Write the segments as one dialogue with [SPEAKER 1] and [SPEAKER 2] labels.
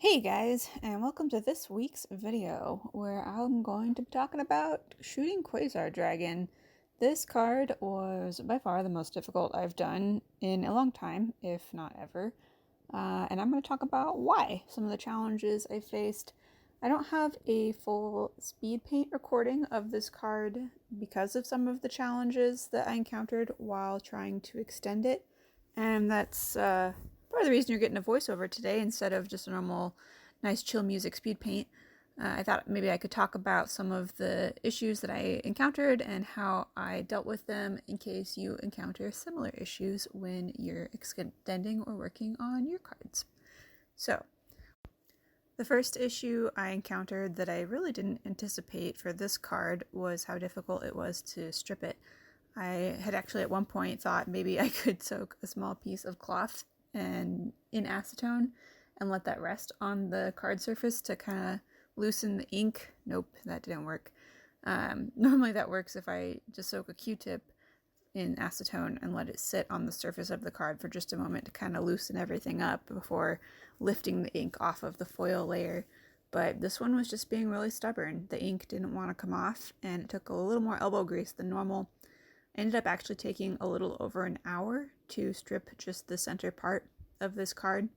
[SPEAKER 1] Hey guys, and welcome to this week's video where I'm going to be talking about shooting Quasar Dragon. This card was by far the most difficult I've done in a long time, if not ever. And I'm going to talk about why, some of the challenges I faced. I don't have a full speed paint recording of this card because of some of the challenges that I encountered while trying to extend it. And that's part of the reason you're getting a voiceover today instead of just a normal, nice, chill music speed paint. I thought maybe I could talk about some of the issues that I encountered and how I dealt with them in case you encounter similar issues when you're extending or working on your cards. So, the first issue I encountered that I really didn't anticipate for this card was how difficult it was to strip it. I had actually at one point thought maybe I could soak a small piece of cloth in acetone and let that rest on the card surface to kind of loosen the ink. Nope, that didn't work. Normally that works if I just soak a Q-tip in acetone and let it sit on the surface of the card for just a moment to kind of loosen everything up before lifting the ink off of the foil layer. But this one was just being really stubborn. The ink didn't want to come off, and it took a little more elbow grease than normal. I ended up actually taking a little over an hour to strip just the center part of this card,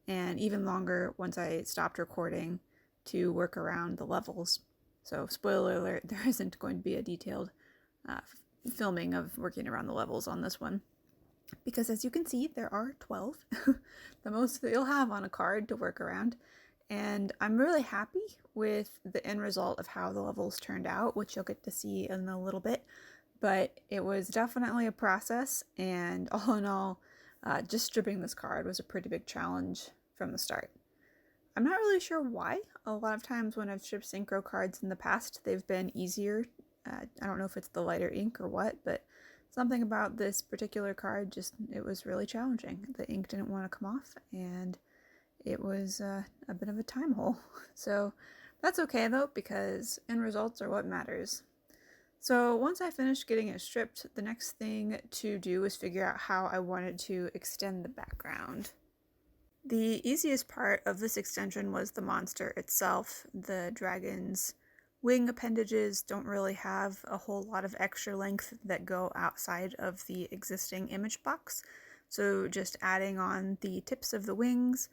[SPEAKER 1] and even longer once I stopped recording to work around the levels. So spoiler alert, there isn't going to be a detailed filming of working around the levels on this one. Because as you can see, there are 12, the most that you'll have on a card to work around. And I'm really happy with the end result of how the levels turned out, which you'll get to see in a little bit. But it was definitely a process, and all in all, just stripping this card was a pretty big challenge from the start. I'm not really sure why. A lot of times when I've stripped synchro cards in the past, they've been easier. I don't know if it's the lighter ink or what, but something about this particular card it was really challenging. The ink didn't want to come off, and it was a bit of a time hole. So that's okay though, because end results are what matters. So once I finished getting it stripped, the next thing to do was figure out how I wanted to extend the background. The easiest part of this extension was the monster itself. The dragon's wing appendages don't really have a whole lot of extra length that go outside of the existing image box, so just adding on the tips of the wings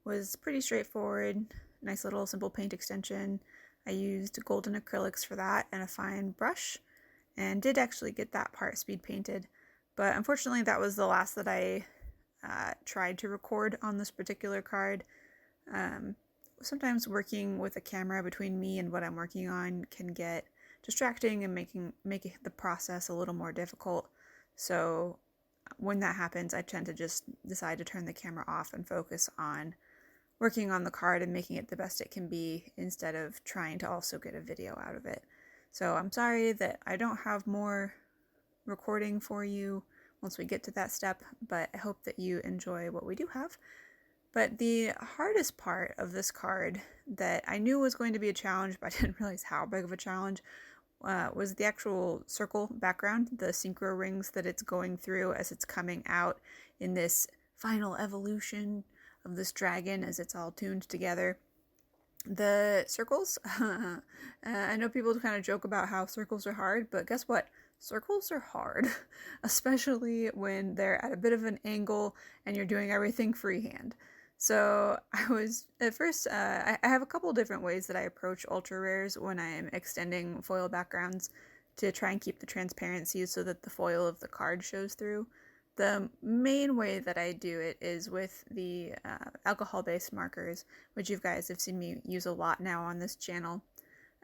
[SPEAKER 1] was pretty straightforward. Nice little simple paint extension. I used golden acrylics for that and a fine brush, and did actually get that part speed painted, but unfortunately that was the last that I tried to record on this particular card. Sometimes working with a camera between me and what I'm working on can get distracting and make the process a little more difficult. So when that happens, I tend to just decide to turn the camera off and focus on working on the card and making it the best it can be instead of trying to also get a video out of it. So I'm sorry that I don't have more recording for you once we get to that step, but I hope that you enjoy what we do have. But the hardest part of this card that I knew was going to be a challenge, but I didn't realize how big of a challenge, was the actual circle background, the synchro rings that it's going through as it's coming out in this final evolution of this dragon as it's all tuned together. The circles, I know people kind of joke about how circles are hard, but guess what? Circles are hard, especially when they're at a bit of an angle and you're doing everything freehand. So I was, at first, I have a couple different ways that I approach ultra rares when I am extending foil backgrounds to try and keep the transparency so that the foil of the card shows through. The main way that I do it is with the alcohol-based markers, which you guys have seen me use a lot now on this channel.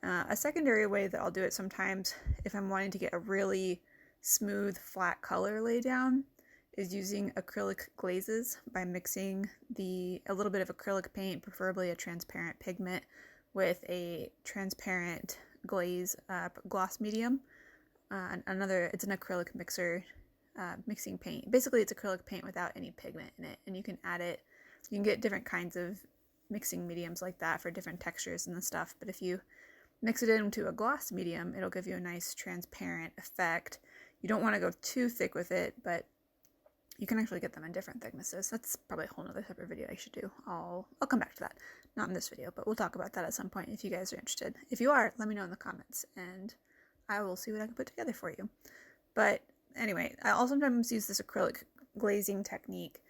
[SPEAKER 1] A secondary way that I'll do it sometimes, if I'm wanting to get a really smooth, flat color lay down, is using acrylic glazes by mixing a little bit of acrylic paint, preferably a transparent pigment, with a transparent glaze gloss medium. It's an acrylic mixer. Mixing paint. Basically, it's acrylic paint without any pigment in it, and you can add it. You can get different kinds of mixing mediums like that for different textures and stuff, but if you mix it into a gloss medium, it'll give you a nice transparent effect. You don't want to go too thick with it, but You can actually get them in different thicknesses. That's probably a whole nother separate video I should do. I'll come back to that. Not in this video, but we'll talk about that at some point if you guys are interested. If you are, let me know in the comments, and I will see what I can put together for you. But anyway, I'll sometimes use this acrylic glazing technique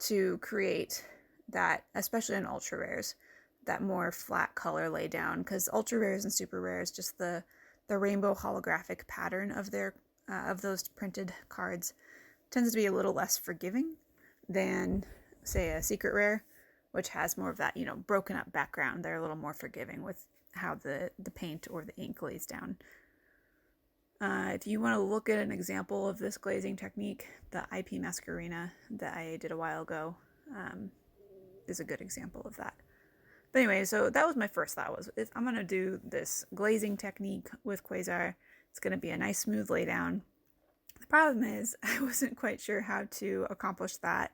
[SPEAKER 1] to create that, especially in ultra rares, that more flat color lay down, because ultra rares and super rares, just the rainbow holographic pattern of their of those printed cards tends to be a little less forgiving than, say, a secret rare, which has more of that, you know, broken up background. They're a little more forgiving with how the paint or the ink lays down. If you want to look at an example of this glazing technique, the IP Masquerina that I did a while ago is a good example of that. But anyway, so that was my first thought, was I'm going to do this glazing technique with Quasar. It's going to be a nice smooth laydown. The problem is I wasn't quite sure how to accomplish that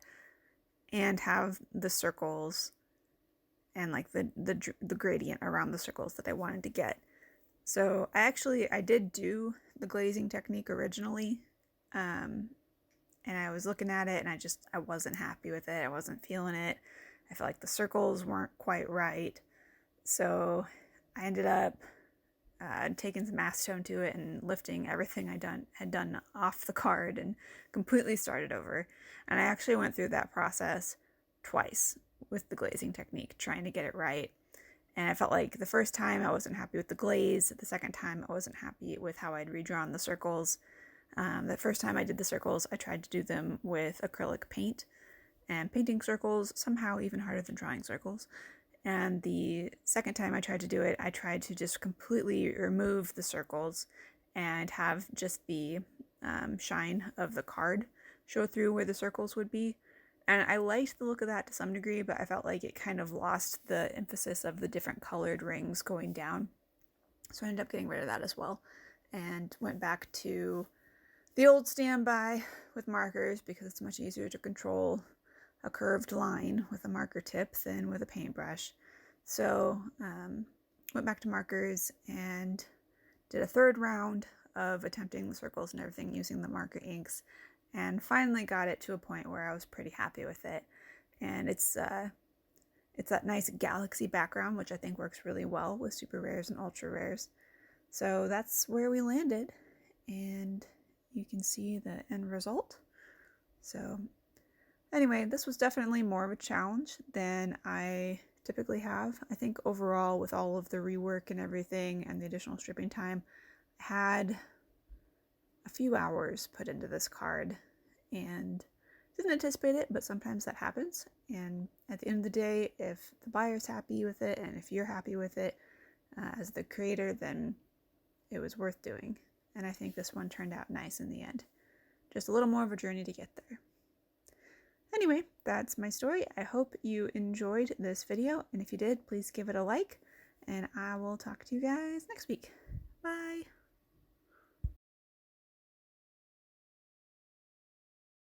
[SPEAKER 1] and have the circles and like the gradient around the circles that I wanted to get. So I did do the glazing technique originally, and I was looking at it and I wasn't happy with it. I wasn't feeling it. I felt like the circles weren't quite right. So I ended up taking some acetone to it and lifting everything I had done off the card and completely started over. And I actually went through that process twice with the glazing technique, trying to get it right. And I felt like the first time I wasn't happy with the glaze. The second time I wasn't happy with how I'd redrawn the circles. The first time I did the circles, I tried to do them with acrylic paint. And painting circles, somehow even harder than drawing circles. And the second time I tried to do it, I tried to just completely remove the circles and have just the shine of the card show through where the circles would be. And I liked the look of that to some degree, but I felt like it kind of lost the emphasis of the different colored rings going down. So I ended up getting rid of that as well and went back to the old standby with markers, because it's much easier to control a curved line with a marker tip than with a paintbrush. So went back to markers and did a third round of attempting the circles and everything using the marker inks, and finally got it to a point where I was pretty happy with it. And it's that nice galaxy background, which I think works really well with super rares and ultra rares. So that's where we landed, and you can see the end result. So anyway, this was definitely more of a challenge than I typically have. I think overall, with all of the rework and everything and the additional stripping time, I had a few hours put into this card and didn't anticipate it, but sometimes that happens. And at the end of the day, if the buyer's happy with it and if you're happy with it as the creator, then it was worth doing. And I think this one turned out nice in the end. Just a little more of a journey to get there. Anyway, that's my story. I hope you enjoyed this video, and if you did, please give it a like, and I will talk to you guys next week. Bye!